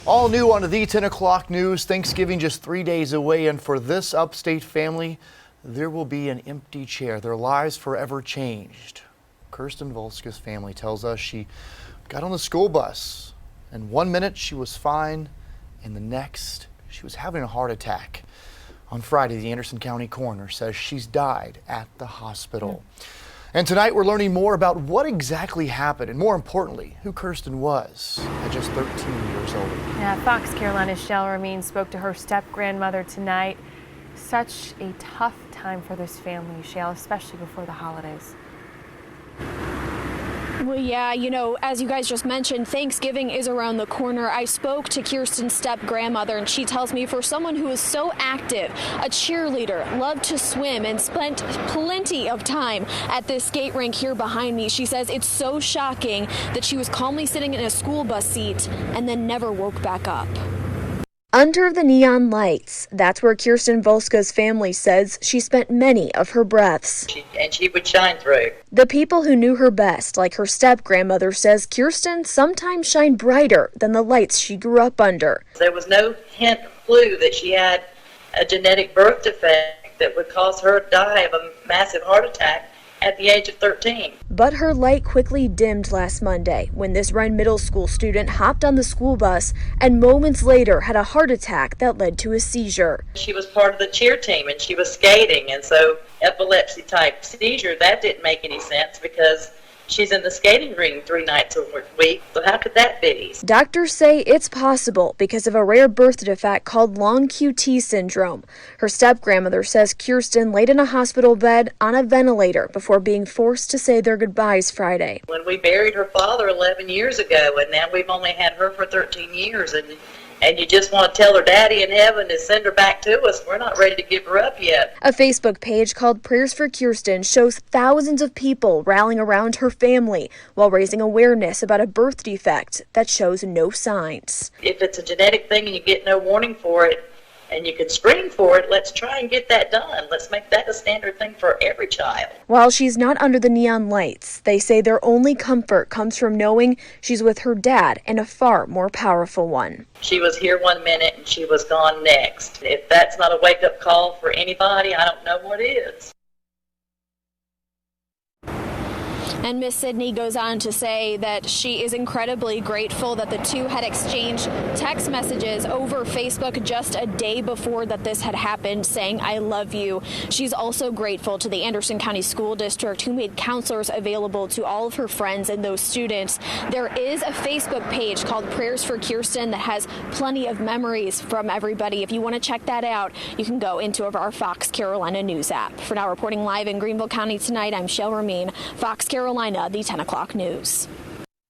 All new on the 10 o'clock news. Thanksgiving just 3 days away, and for this upstate family, there will be an empty chair. Their lives forever changed. Kirstin Volska's family tells us she got on the school bus, and 1 minute she was fine, and the next she was having a heart attack. On Friday, the Anderson County coroner says she's died at the hospital. And tonight we're learning more about what exactly happened, and more importantly, who Kirstin was at just 13 years old. Yeah, Fox Carolina's Shale Remien spoke to her step-grandmother tonight. Such a tough time for this family, Shale, especially before the holidays. Well, yeah, you know, as you guys just mentioned, Thanksgiving is around the corner. I spoke to Kirstin's step-grandmother, and she tells me for someone who is so active, a cheerleader, loved to swim, and spent plenty of time at this skate rink here behind me, she says it's so shocking that she was calmly sitting in a school bus seat and then never woke back up. Under the neon lights, that's where Kirstin Volska's family says she spent many of her breaths. And she would shine through. The people who knew her best, like her step-grandmother, says Kirstin sometimes shined brighter than the lights she grew up under. There was no hint or clue that she had a genetic birth defect that would cause her to die of a massive heart attack at the age of 13. But her light quickly dimmed last Monday when this Wren Middle School student hopped on the school bus and moments later had a heart attack that led to a seizure. She was part of the cheer team and she was skating, and so epilepsy type seizure, that didn't make any sense because she's in the skating ring 3 nights a week, so how could that be? Doctors say it's possible because of a rare birth defect called long QT syndrome. Her step-grandmother says Kirstin laid in a hospital bed on a ventilator before being forced to say their goodbyes Friday. When we buried her father 11 years ago, and now we've only had her for 13 years, and you just want to tell her daddy in heaven to send her back to us. We're not ready to give her up yet. A Facebook page called Prayers for Kirstin shows thousands of people rallying around her family while raising awareness about a birth defect that shows no signs. If it's a genetic thing and you get no warning for it, and you could screen for it, let's try and get that done. Let's make that a standard thing for every child. While she's not under the neon lights, they say their only comfort comes from knowing she's with her dad and a far more powerful one. She was here 1 minute and she was gone next. If that's not a wake-up call for anybody, I don't know what is. And Miss Sidney goes on to say that she is incredibly grateful that the two had exchanged text messages over Facebook just a day before that this had happened, saying, "I love you." She's also grateful to the Anderson County School District, who made counselors available to all of her friends and those students. There is a Facebook page called Prayers for Kirstin that has plenty of memories from everybody. If you want to check that out, you can go into our Fox Carolina News app. For now, reporting live in Greenville County tonight, I'm Shale Remien, Fox Carolina, the 10 o'clock news.